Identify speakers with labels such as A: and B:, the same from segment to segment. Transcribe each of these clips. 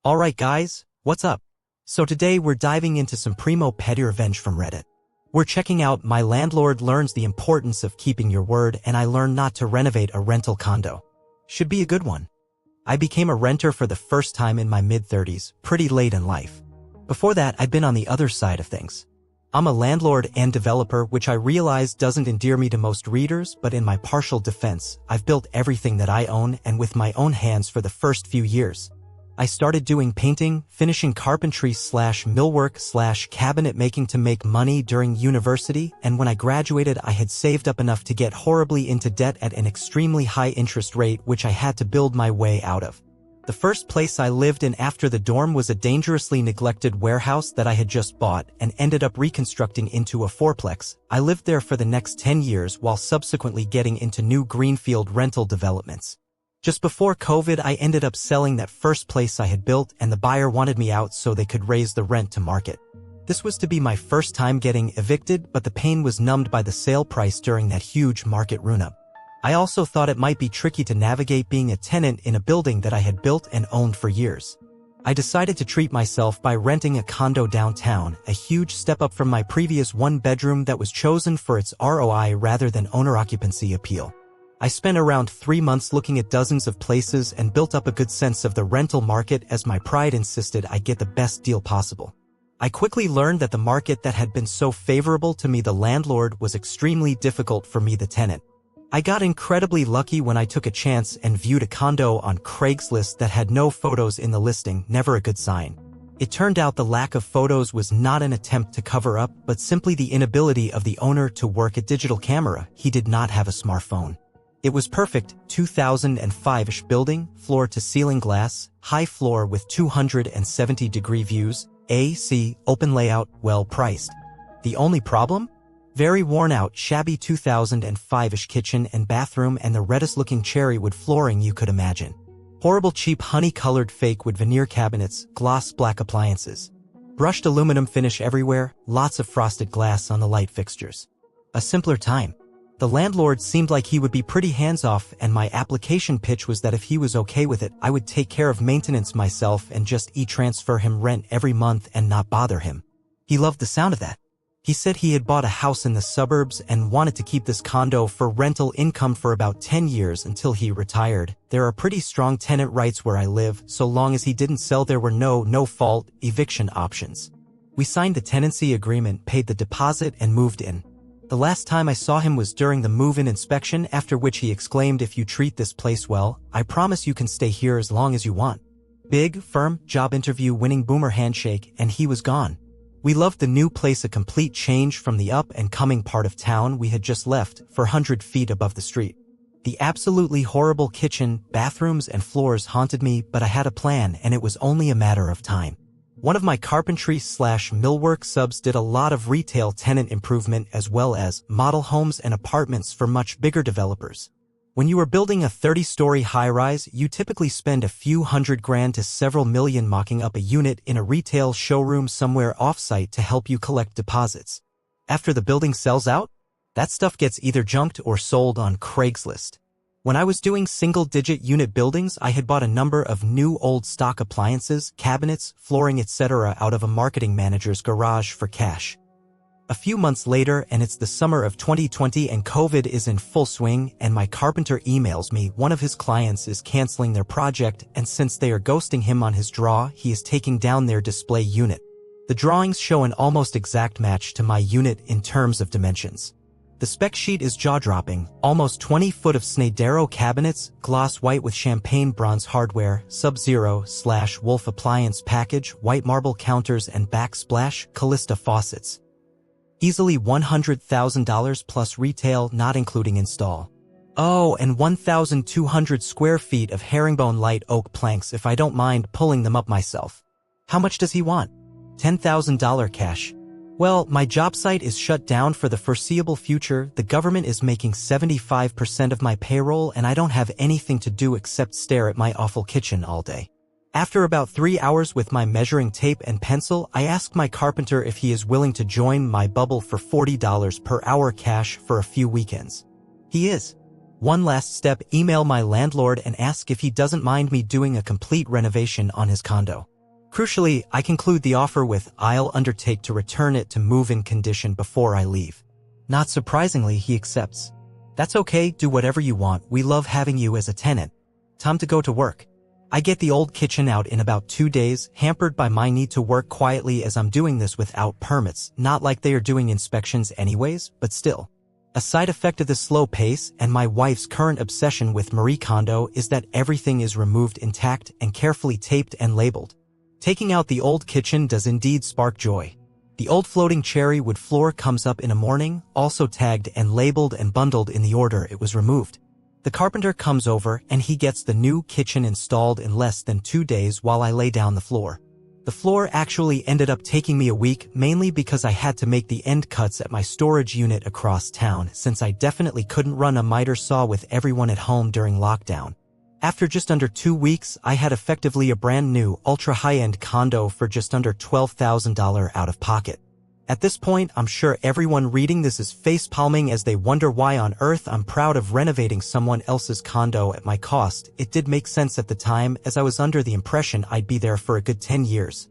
A: Alright guys, what's up? So today we're diving into some primo PettyRevenge from Reddit. We're checking out My Landlord Learns the Importance of Keeping Your Word and I Learned Not to Renovate a Rental Condo. Should be a good one. I became a renter for the first time in my mid-30s, pretty late in life. Before that, I'd been on the other side of things. I'm a landlord and developer, which I realize doesn't endear me to most readers, but in my partial defense, I've built everything that I own and with my own hands for the first few years. I started doing painting, finishing carpentry / millwork / cabinet making to make money during university, and when I graduated I had saved up enough to get horribly into debt at an extremely high interest rate which I had to build my way out of. The first place I lived in after the dorm was a dangerously neglected warehouse that I had just bought and ended up reconstructing into a fourplex. I lived there for the next 10 years while subsequently getting into new greenfield rental developments. Just before COVID, I ended up selling that first place I had built and the buyer wanted me out so they could raise the rent to market. This was to be my first time getting evicted, but the pain was numbed by the sale price during that huge market run-up. I also thought it might be tricky to navigate being a tenant in a building that I had built and owned for years. I decided to treat myself by renting a condo downtown, a huge step up from my previous one-bedroom that was chosen for its ROI rather than owner-occupancy appeal. I spent around 3 months looking at dozens of places and built up a good sense of the rental market as my pride insisted I get the best deal possible. I quickly learned that the market that had been so favorable to me, the landlord, was extremely difficult for me, the tenant. I got incredibly lucky when I took a chance and viewed a condo on Craigslist that had no photos in the listing, never a good sign. It turned out the lack of photos was not an attempt to cover up, but simply the inability of the owner to work a digital camera. He did not have a smartphone. It was perfect, 2005-ish building, floor-to-ceiling glass, high floor with 270-degree views, AC, open layout, well priced. The only problem? Very worn out, shabby 2005-ish kitchen and bathroom and the reddest-looking cherry wood flooring you could imagine. Horrible cheap honey-colored fake wood veneer cabinets, gloss black appliances. Brushed aluminum finish everywhere, lots of frosted glass on the light fixtures. A simpler time. The landlord seemed like he would be pretty hands-off, and my application pitch was that if he was okay with it, I would take care of maintenance myself and just e-transfer him rent every month and not bother him. He loved the sound of that. He said he had bought a house in the suburbs and wanted to keep this condo for rental income for about 10 years until he retired. There are pretty strong tenant rights where I live, so long as he didn't sell there were no-fault eviction options. We signed the tenancy agreement, paid the deposit, and moved in. The last time I saw him was during the move-in inspection, after which he exclaimed, "If you treat this place well, I promise you can stay here as long as you want." Big, firm, job interview winning boomer handshake, and he was gone. We loved the new place, a complete change from the up-and-coming part of town we had just left, 400 feet above the street. The absolutely horrible kitchen, bathrooms, and floors haunted me, but I had a plan, and it was only a matter of time. One of my carpentry / millwork subs did a lot of retail tenant improvement as well as model homes and apartments for much bigger developers. When you are building a 30-story high-rise, you typically spend a few $100,000 to several million mocking up a unit in a retail showroom somewhere off-site to help you collect deposits. After the building sells out, that stuff gets either junked or sold on Craigslist. When I was doing single-digit unit buildings, I had bought a number of new old stock appliances, cabinets, flooring, etc. out of a marketing manager's garage for cash. A few months later, and it's the summer of 2020 and COVID is in full swing, and my carpenter emails me one of his clients is canceling their project, and since they are ghosting him on his draw, he is taking down their display unit. The drawings show an almost exact match to my unit in terms of dimensions. The spec sheet is jaw-dropping, almost 20 foot of Snydero cabinets, gloss white with champagne bronze hardware, Sub-Zero/Wolf appliance package, white marble counters and backsplash, Callista faucets. Easily $100,000 plus retail, not including install. Oh, and 1,200 square feet of herringbone light oak planks if I don't mind pulling them up myself. How much does he want? $10,000 cash. Well, my job site is shut down for the foreseeable future, the government is making 75% of my payroll, and I don't have anything to do except stare at my awful kitchen all day. After about 3 hours with my measuring tape and pencil, I asked my carpenter if he is willing to join my bubble for $40 per hour cash for a few weekends. He is. One last step, email my landlord and ask if he doesn't mind me doing a complete renovation on his condo. Crucially, I conclude the offer with, "I'll undertake to return it to move-in condition before I leave." Not surprisingly, he accepts. "That's okay, do whatever you want, we love having you as a tenant. Time to go to work." I get the old kitchen out in about 2 days, hampered by my need to work quietly as I'm doing this without permits, not like they are doing inspections anyways, but still. A side effect of this slow pace and my wife's current obsession with Marie Kondo is that everything is removed intact and carefully taped and labeled. Taking out the old kitchen does indeed spark joy. The old floating cherry wood floor comes up in a morning, also tagged and labeled and bundled in the order it was removed. The carpenter comes over and he gets the new kitchen installed in less than 2 days while I lay down the floor. The floor actually ended up taking me a week, mainly because I had to make the end cuts at my storage unit across town, since I definitely couldn't run a miter saw with everyone at home during lockdown. After just under 2 weeks, I had effectively a brand new, ultra-high-end condo for just under $12,000 out of pocket. At this point, I'm sure everyone reading this is face-palming as they wonder why on earth I'm proud of renovating someone else's condo at my cost. It did make sense at the time, as I was under the impression I'd be there for a good 10 years.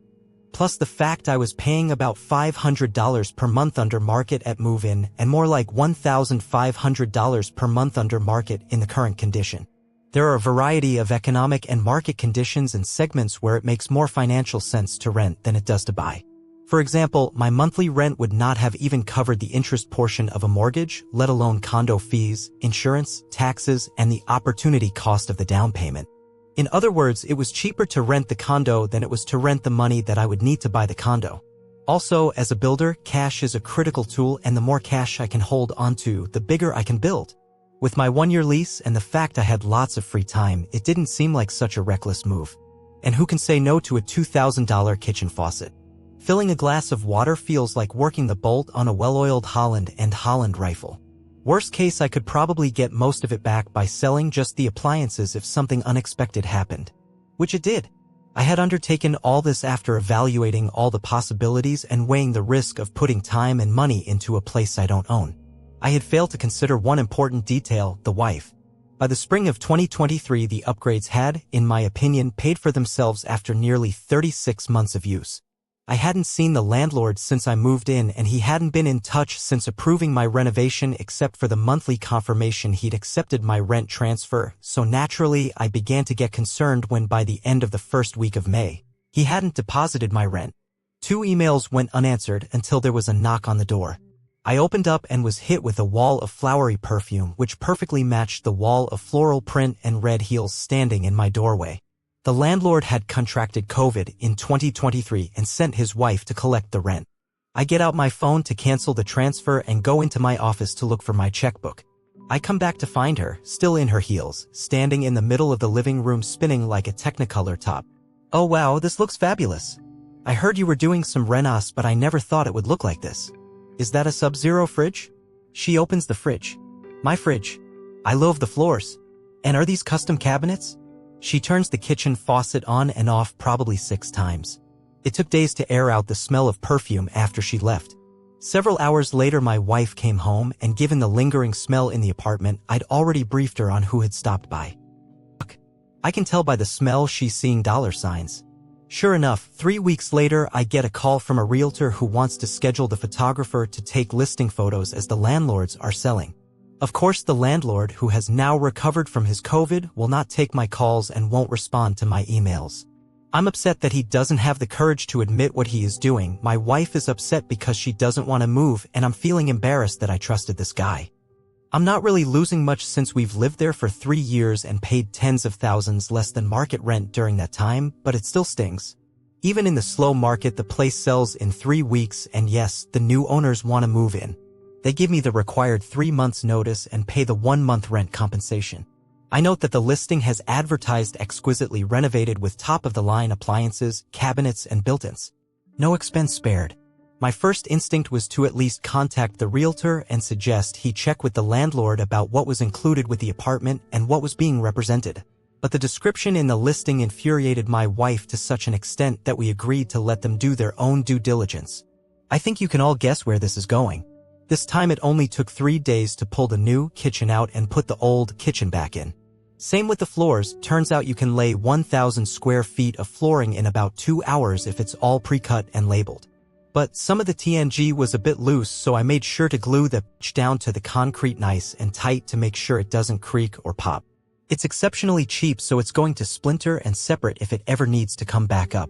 A: Plus the fact I was paying about $500 per month under market at move-in, and more like $1,500 per month under market in the current condition. There are a variety of economic and market conditions and segments where it makes more financial sense to rent than it does to buy. For example, my monthly rent would not have even covered the interest portion of a mortgage, let alone condo fees, insurance, taxes, and the opportunity cost of the down payment. In other words, it was cheaper to rent the condo than it was to rent the money that I would need to buy the condo. Also, as a builder, cash is a critical tool, and the more cash I can hold onto, the bigger I can build. With my 1-year lease and the fact I had lots of free time, it didn't seem like such a reckless move. And who can say no to a $2,000 kitchen faucet? Filling a glass of water feels like working the bolt on a well-oiled Holland and Holland rifle. Worst case, I could probably get most of it back by selling just the appliances if something unexpected happened. Which it did. I had undertaken all this after evaluating all the possibilities and weighing the risk of putting time and money into a place I don't own. I had failed to consider one important detail, the wife. By the spring of 2023, the upgrades had, in my opinion, paid for themselves after nearly 36 months of use. I hadn't seen the landlord since I moved in, and he hadn't been in touch since approving my renovation except for the monthly confirmation he'd accepted my rent transfer, so naturally I began to get concerned when by the end of the first week of May, he hadn't deposited my rent. 2 emails went unanswered until there was a knock on the door. I opened up and was hit with a wall of flowery perfume which perfectly matched the wall of floral print and red heels standing in my doorway. The landlord had contracted COVID in 2023 and sent his wife to collect the rent. I get out my phone to cancel the transfer and go into my office to look for my checkbook. I come back to find her, still in her heels, standing in the middle of the living room spinning like a Technicolor top. "Oh wow, this looks fabulous. I heard you were doing some renos, but I never thought it would look like this. Is that a Sub-Zero fridge?" She opens the fridge. "My fridge. I love the floors. And are these custom cabinets?" She turns the kitchen faucet on and off probably 6 times. It took days to air out the smell of perfume after she left. Several hours later, my wife came home, and given the lingering smell in the apartment, I'd already briefed her on who had stopped by. I can tell by the smell she's seeing dollar signs. Sure enough, 3 weeks later, I get a call from a realtor who wants to schedule the photographer to take listing photos as the landlords are selling. Of course, the landlord, who has now recovered from his COVID, will not take my calls and won't respond to my emails. I'm upset that he doesn't have the courage to admit what he is doing. My wife is upset because she doesn't want to move, and I'm feeling embarrassed that I trusted this guy. I'm not really losing much since we've lived there for 3 years and paid tens of thousands less than market rent during that time, but it still stings. Even in the slow market, the place sells in 3 weeks, and yes, the new owners want to move in. They give me the required 3 months notice and pay the 1-month rent compensation. I note that the listing has advertised exquisitely renovated with top-of-the-line appliances, cabinets, and built-ins. No expense spared. My first instinct was to at least contact the realtor and suggest he check with the landlord about what was included with the apartment and what was being represented. But the description in the listing infuriated my wife to such an extent that we agreed to let them do their own due diligence. I think you can all guess where this is going. This time it only took 3 days to pull the new kitchen out and put the old kitchen back in. Same with the floors, turns out you can lay 1,000 square feet of flooring in about 2 hours if it's all pre-cut and labeled. But some of the TNG was a bit loose, so I made sure to glue the pitch down to the concrete nice and tight to make sure it doesn't creak or pop. It's exceptionally cheap, so it's going to splinter and separate if it ever needs to come back up.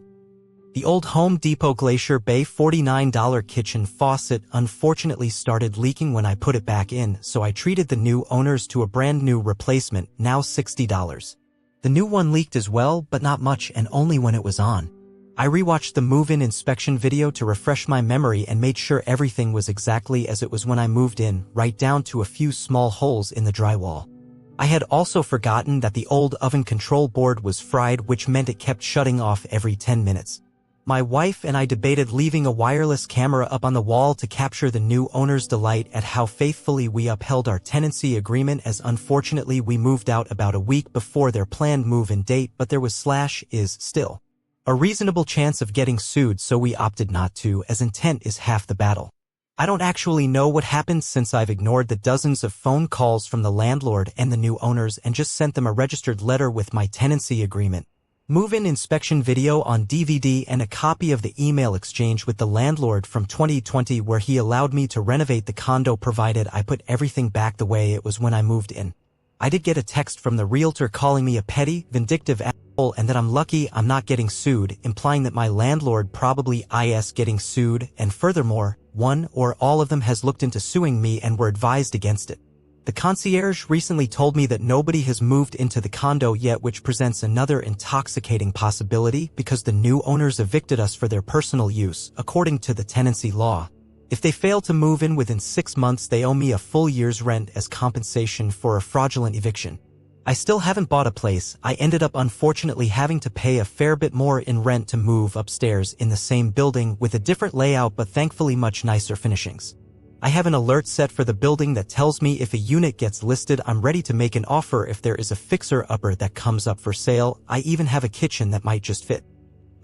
A: The old Home Depot Glacier Bay $49 kitchen faucet unfortunately started leaking when I put it back in, so I treated the new owners to a brand new replacement, now $60. The new one leaked as well, but not much and only when it was on. I rewatched the move-in inspection video to refresh my memory and made sure everything was exactly as it was when I moved in, right down to a few small holes in the drywall. I had also forgotten that the old oven control board was fried, which meant it kept shutting off every 10 minutes. My wife and I debated leaving a wireless camera up on the wall to capture the new owner's delight at how faithfully we upheld our tenancy agreement, as unfortunately we moved out about a week before their planned move-in date, but there was is still a reasonable chance of getting sued, so we opted not to, as intent is half the battle. I don't actually know what happened since I've ignored the dozens of phone calls from the landlord and the new owners and just sent them a registered letter with my tenancy agreement, move-in inspection video on DVD, and a copy of the email exchange with the landlord from 2020 where he allowed me to renovate the condo provided I put everything back the way it was when I moved in. I did get a text from the realtor calling me a petty, vindictive asshole and that I'm lucky I'm not getting sued, implying that my landlord probably is getting sued, and furthermore, one or all of them has looked into suing me and were advised against it. The concierge recently told me that nobody has moved into the condo yet, which presents another intoxicating possibility because the new owners evicted us for their personal use, according to the tenancy law. If they fail to move in within 6 months, they owe me a full year's rent as compensation for a fraudulent eviction. I still haven't bought a place. I ended up unfortunately having to pay a fair bit more in rent to move upstairs in the same building with a different layout but thankfully much nicer finishings. I have an alert set for the building that tells me if a unit gets listed, I'm ready to make an offer if there is a fixer-upper that comes up for sale. I even have a kitchen that might just fit.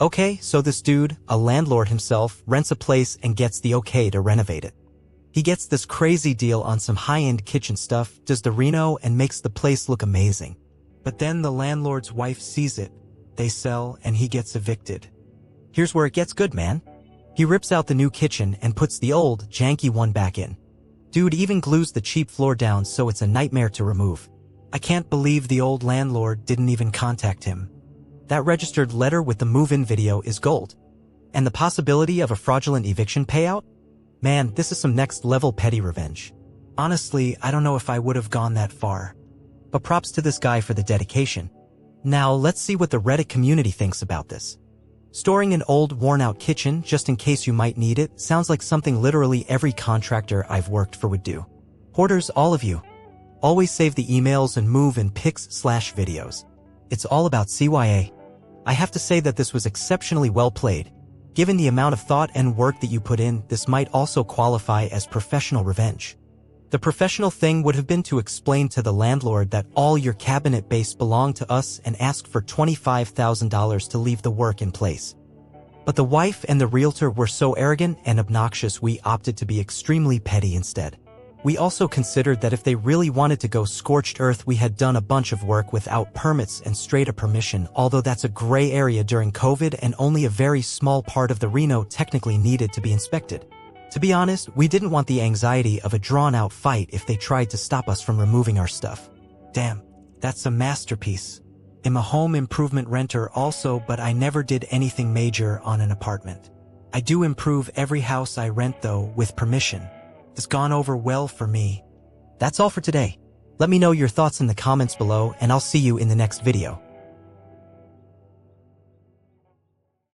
A: Okay, so this dude, a landlord himself, rents a place and gets the okay to renovate it. He gets this crazy deal on some high-end kitchen stuff, does the reno, and makes the place look amazing. But then the landlord's wife sees it, they sell, and he gets evicted. Here's where it gets good, man. He rips out the new kitchen and puts the old, janky one back in. Dude even glues the cheap floor down so it's a nightmare to remove. I can't believe the old landlord didn't even contact him. That registered letter with the move-in video is gold. And the possibility of a fraudulent eviction payout? Man, this is some next-level petty revenge. Honestly, I don't know if I would have gone that far. But props to this guy for the dedication. Now, let's see what the Reddit community thinks about this. Storing an old, worn-out kitchen just in case you might need it sounds like something literally every contractor I've worked for would do. Hoarders, all of you. Always save the emails and move-in pics/videos. It's all about CYA. I have to say that this was exceptionally well played. Given the amount of thought and work that you put in, this might also qualify as professional revenge. The professional thing would have been to explain to the landlord that all your cabinet base belonged to us and ask for $25,000 to leave the work in place. But the wife and the realtor were so arrogant and obnoxious we opted to be extremely petty instead. We also considered that if they really wanted to go scorched earth, we had done a bunch of work without permits and straight up permission, although that's a gray area during COVID and only a very small part of the reno technically needed to be inspected. To be honest, we didn't want the anxiety of a drawn-out fight if they tried to stop us from removing our stuff. Damn, that's a masterpiece. I'm a home improvement renter also, but I never did anything major on an apartment. I do improve every house I rent though, with permission. It's gone over well for me. That's all for today. Let me know your thoughts in the comments below, and I'll see you in the next video.